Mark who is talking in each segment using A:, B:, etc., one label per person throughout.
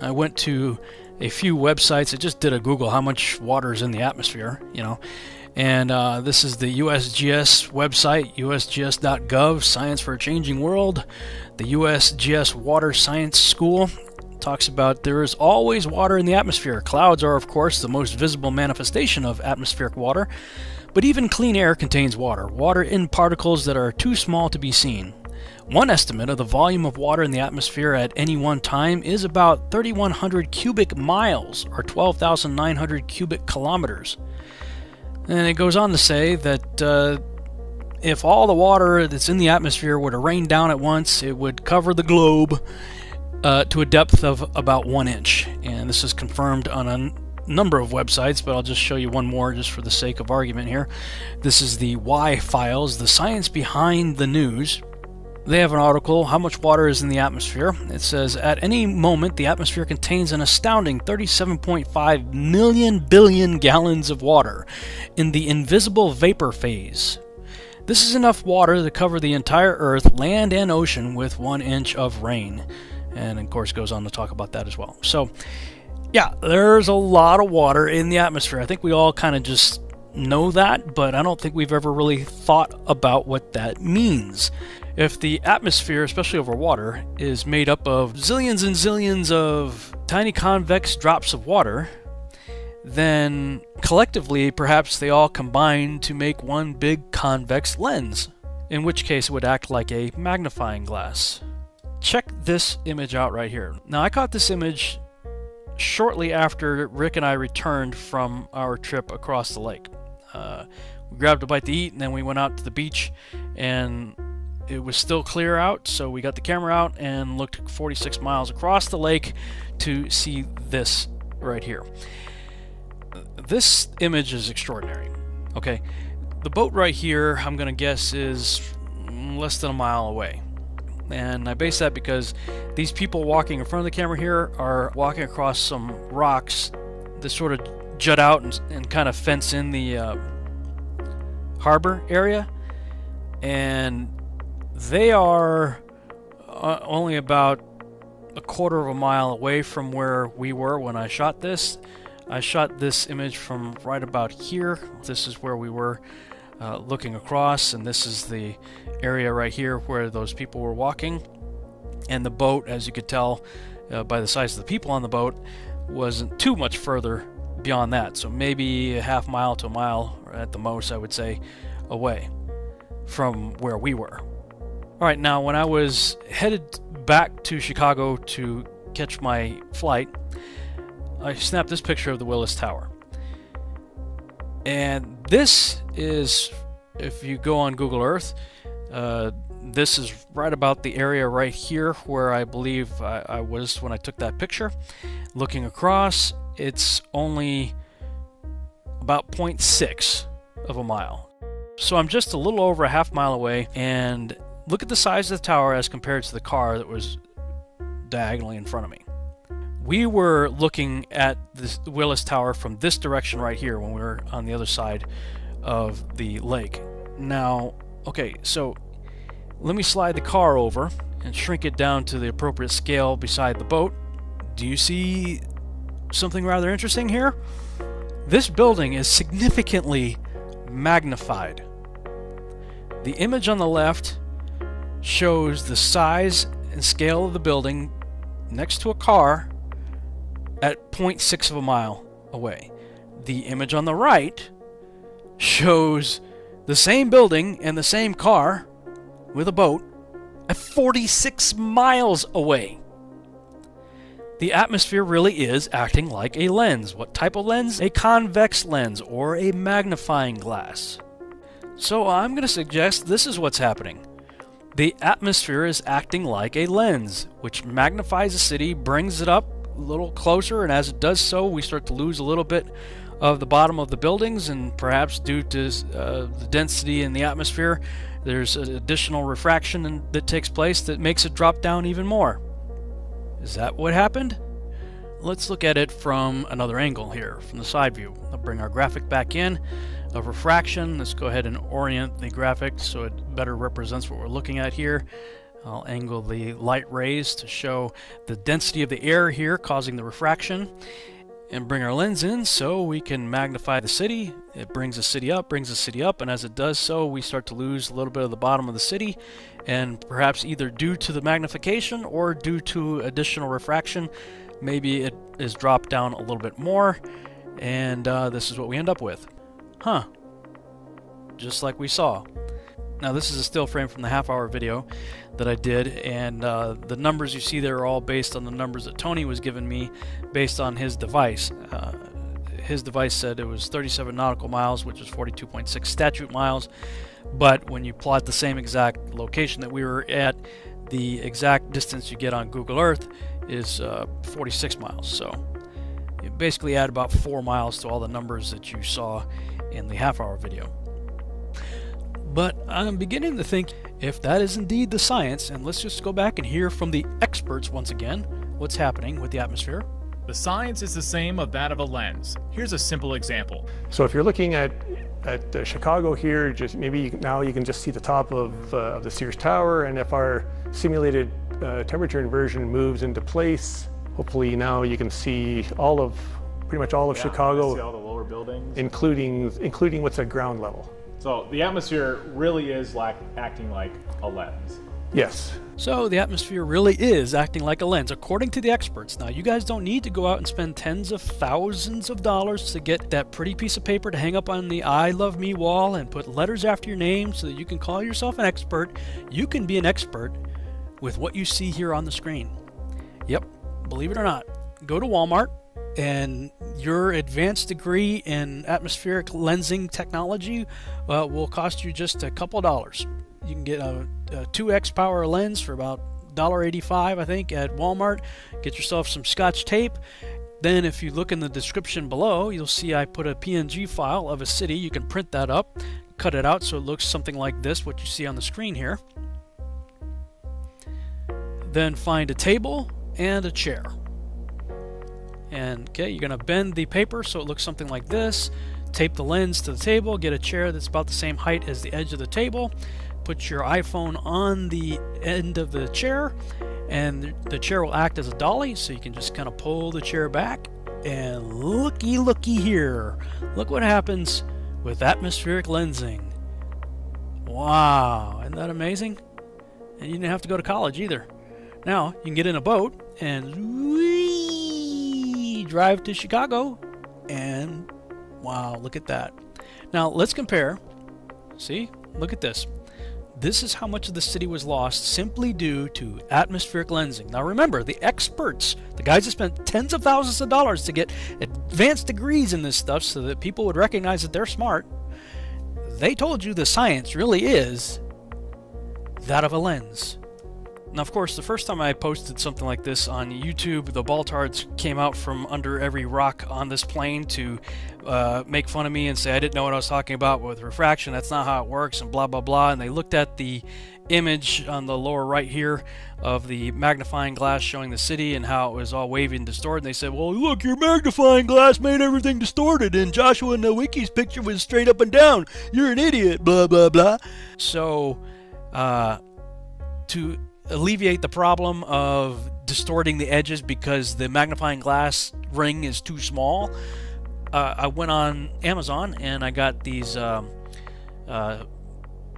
A: I went to a few websites. I just did a Google how much water is in the atmosphere, and this is the USGS website, usgs.gov, Science for a Changing World. The USGS Water Science School talks about there is always water in the atmosphere. Clouds are, of course, the most visible manifestation of atmospheric water, but even clean air contains water in particles that are too small to be seen. One estimate of the volume of water in the atmosphere at any one time is about 3,100 cubic miles, or 12,900 cubic kilometers. And it goes on to say that if all the water that's in the atmosphere were to rain down at once, it would cover the globe to a depth of about 1 inch. And this is confirmed on a number of websites, but I'll just show you one more just for the sake of argument here. This is the Y Files, the science behind the news. They have an article, How Much Water is in the Atmosphere. It says, at any moment, the atmosphere contains an astounding 37.5 million billion gallons of water in the invisible vapor phase. This is enough water to cover the entire Earth, land and ocean, with 1 inch of rain. And of course goes on to talk about that as well. So, yeah, there's a lot of water in the atmosphere. I think we all kind of just know that, but I don't think we've ever really thought about what that means. If the atmosphere, especially over water, is made up of zillions and zillions of tiny convex drops of water, then collectively perhaps they all combine to make one big convex lens, in which case it would act like a magnifying glass. Check this image out right here. Now, I caught this image shortly after Rick and I returned from our trip across the lake. We grabbed a bite to eat, and then we went out to the beach, and it was still clear out, so we got the camera out and looked 46 miles across the lake to see this right here. This image is extraordinary. Okay, the boat right here, I'm going to guess, is less than a mile away. And I base that because these people walking in front of the camera here are walking across some rocks that sort of jut out and kind of fence in the harbor area. And they are only about a quarter of a mile away from where we were when I shot this. I shot this image from right about here. This is where we were looking across, and this is the area right here where those people were walking. And the boat, as you could tell by the size of the people on the boat, wasn't too much further beyond that. So maybe a half mile to a mile, or at the most, I would say, away from where we were. Alright, now when I was headed back to Chicago to catch my flight, I snapped this picture of the Willis Tower. And this is, if you go on Google Earth, this is right about the area right here where I believe I was when I took that picture. Looking across, it's only about 0.6 of a mile. So I'm just a little over a half mile away, and look at the size of the tower as compared to the car that was diagonally in front of me. We were looking at the Willis Tower from this direction right here when we were on the other side of the lake. Now, okay, so let me slide the car over and shrink it down to the appropriate scale beside the boat. Do you see something rather interesting here? This building is significantly magnified. The image on the left shows the size and scale of the building next to a car at 0.6 of a mile away. The image on the right shows the same building and the same car with a boat at 46 miles away. The atmosphere really is acting like a lens. What type of lens? A convex lens or a magnifying glass. So I'm going to suggest this is what's happening. The atmosphere is acting like a lens, which magnifies a city, brings it up a little closer, and as it does so, we start to lose a little bit of the bottom of the buildings, and perhaps due to the density in the atmosphere, there's an additional refraction that takes place that makes it drop down even more. Is that what happened? Let's look at it from another angle here, from the side view. I'll bring our graphic back in of refraction. Let's go ahead and orient the graphic so it better represents what we're looking at here. I'll angle the light rays to show the density of the air here causing the refraction, and bring our lens in so we can magnify the city. It brings the city up, and as it does so, we start to lose a little bit of the bottom of the city, and perhaps either due to the magnification or due to additional refraction, maybe it is dropped down a little bit more, and this is what we end up with. Just like we saw. Now this is a still frame from the half-hour video that I did, and the numbers you see there are all based on the numbers that Tony was giving me based on his device. His device said it was 37 nautical miles, which is 42.6 statute miles, but when you plot the same exact location that we were at, the exact distance you get on Google Earth is 46 miles. So you basically add about 4 miles to all the numbers that you saw in the half-hour video. But I'm beginning to think if that is indeed the science, and let's just go back and hear from the experts once again what's happening with the atmosphere.
B: The science is the same of that of a lens. Here's a simple example.
C: So if you're looking at Chicago here, just maybe now you can just see the top of the Sears Tower, and if our simulated temperature inversion moves into place, hopefully now you can see pretty much all of Chicago,
B: see all the lower buildings,
C: including what's at ground level.
B: So the atmosphere really is acting like a lens.
C: Yes.
A: So the atmosphere really is acting like a lens, according to the experts. Now, you guys don't need to go out and spend tens of thousands of dollars to get that pretty piece of paper to hang up on the I Love Me wall and put letters after your name so that you can call yourself an expert. You can be an expert with what you see here on the screen. Yep, believe it or not. Go to Walmart, and your advanced degree in atmospheric lensing technology will cost you just a couple dollars. You can get a 2x power lens for about $1.85, I think, at Walmart. Get yourself some Scotch tape. Then if you look in the description below, you'll see I put a PNG file of a city. You can print that up, cut it out so it looks something like this, what you see on the screen here. Then find a table and a chair. And okay, you're going to bend the paper so it looks something like this. Tape the lens to the table, get a chair that's about the same height as the edge of the table. Put your iPhone on the end of the chair, and the chair will act as a dolly, so you can just kind of pull the chair back. And looky here. Look what happens with atmospheric lensing. Wow, isn't that amazing? And you didn't have to go to college either. Now, you can get in a boat and drive to Chicago, and wow, look at that. Now let's compare. See, look at this. This is how much of the city was lost simply due to atmospheric lensing. Now remember, the experts, the guys that spent tens of thousands of dollars to get advanced degrees in this stuff so that people would recognize that they're smart, they told you the science really is that of a lens. Now, of course, the first time I posted something like this on YouTube, the baltards came out from under every rock on this plane to make fun of me and say I didn't know what I was talking about with refraction. That's not how it works, and blah, blah, blah. And they looked at the image on the lower right here of the magnifying glass showing the city and how it was all wavy and distorted. And they said, well, look, your magnifying glass made everything distorted, and Joshua and the Wiki's picture was straight up and down. You're an idiot, blah, blah, blah. So, to alleviate the problem of distorting the edges because the magnifying glass ring is too small, I went on Amazon and I got these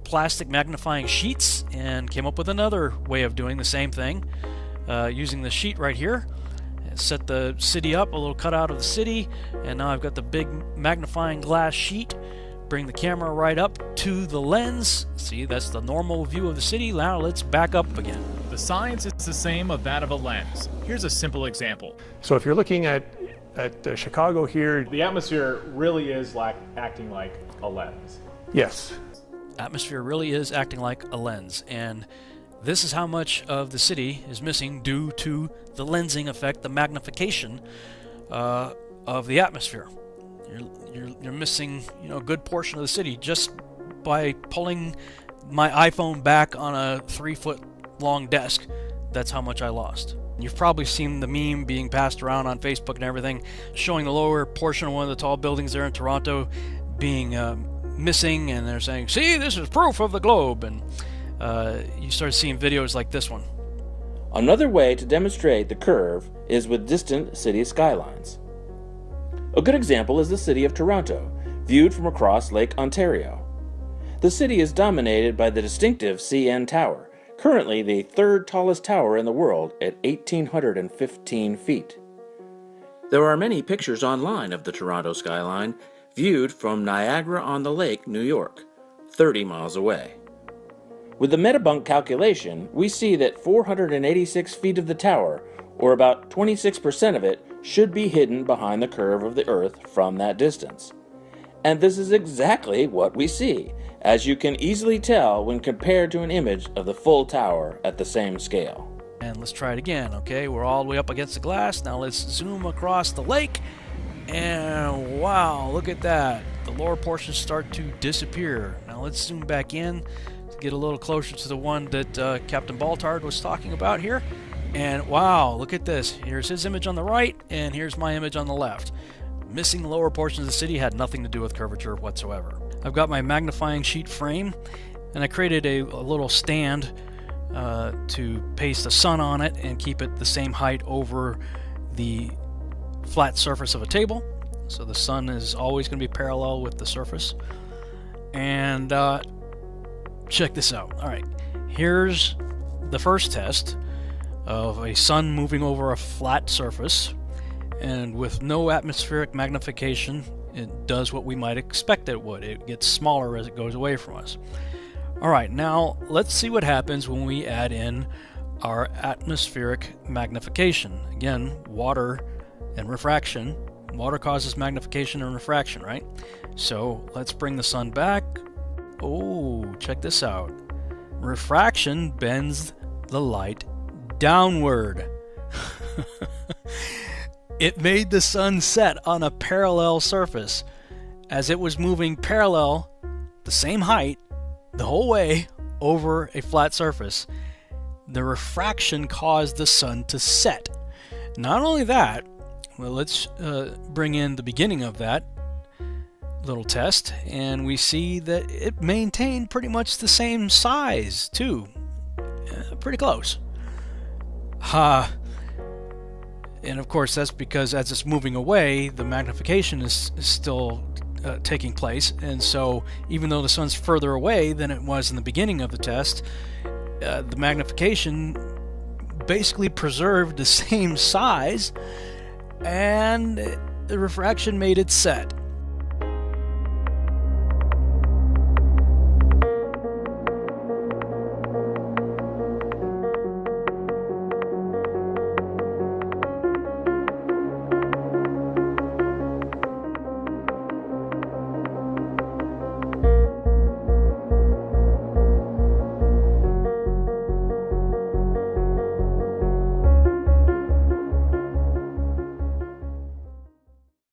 A: plastic magnifying sheets and came up with another way of doing the same thing using the sheet right here. Set the city up, a little cutout of the city, and now I've got the big magnifying glass sheet. Bring the camera right up to the lens. See, that's the normal view of the city. Now let's back up again.
B: The science is the same of that of a lens. Here's a simple example.
C: So if you're looking at Chicago here,
B: the atmosphere really is acting like a lens.
C: Yes.
A: Atmosphere really is acting like a lens, and this is how much of the city is missing due to the lensing effect, the magnification of the atmosphere. You're missing, a good portion of the city just by pulling my iPhone back on a 3-foot long desk. That's how much I lost. You've probably seen the meme being passed around on Facebook and everything, showing the lower portion of one of the tall buildings there in Toronto being missing, and they're saying, "See, this is proof of the globe." And you start seeing videos like this one.
D: Another way to demonstrate the curve is with distant city skylines. A good example is the city of Toronto, viewed from across Lake Ontario. The city is dominated by the distinctive CN Tower, currently the third tallest tower in the world at 1,815 feet. There are many pictures online of the Toronto skyline, viewed from Niagara-on-the-Lake, New York, 30 miles away. With the metabunk calculation, we see that 486 feet of the tower, or about 26% of it, should be hidden behind the curve of the Earth from that distance. And this is exactly what we see, as you can easily tell when compared to an image of the full tower at the same scale.
A: And let's try it again, okay? We're all the way up against the glass. Now let's zoom across the lake. And wow, look at that. The lower portions start to disappear. Now let's zoom back in to get a little closer to the one that Captain Baltard was talking about here. And wow, look at this. Here's his image on the right, and here's my image on the left. Missing the lower portions of the city had nothing to do with curvature whatsoever. I've got my magnifying sheet frame, and I created a little stand to paste the sun on it and keep it the same height over the flat surface of a table. So the sun is always going to be parallel with the surface. And check this out. All right, here's the first test of a sun moving over a flat surface, and with no atmospheric magnification, it does what we might expect it would. It gets smaller as it goes away from us. All right, now let's see what happens when we add in our atmospheric magnification. Again, water and refraction. Water causes magnification and refraction, right? So let's bring the sun back. Oh, check this out. Refraction bends the light downward. It made the sun set on a parallel surface, as it was moving parallel, the same height, the whole way over a flat surface. The refraction caused the sun to set. Not only that, well, let's bring in the beginning of that little test, and we see that it maintained pretty much the same size too. Pretty close. And of course that's because as it's moving away, the magnification is still taking place, and so even though the sun's further away than it was in the beginning of the test, the magnification basically preserved the same size, and the refraction made it set.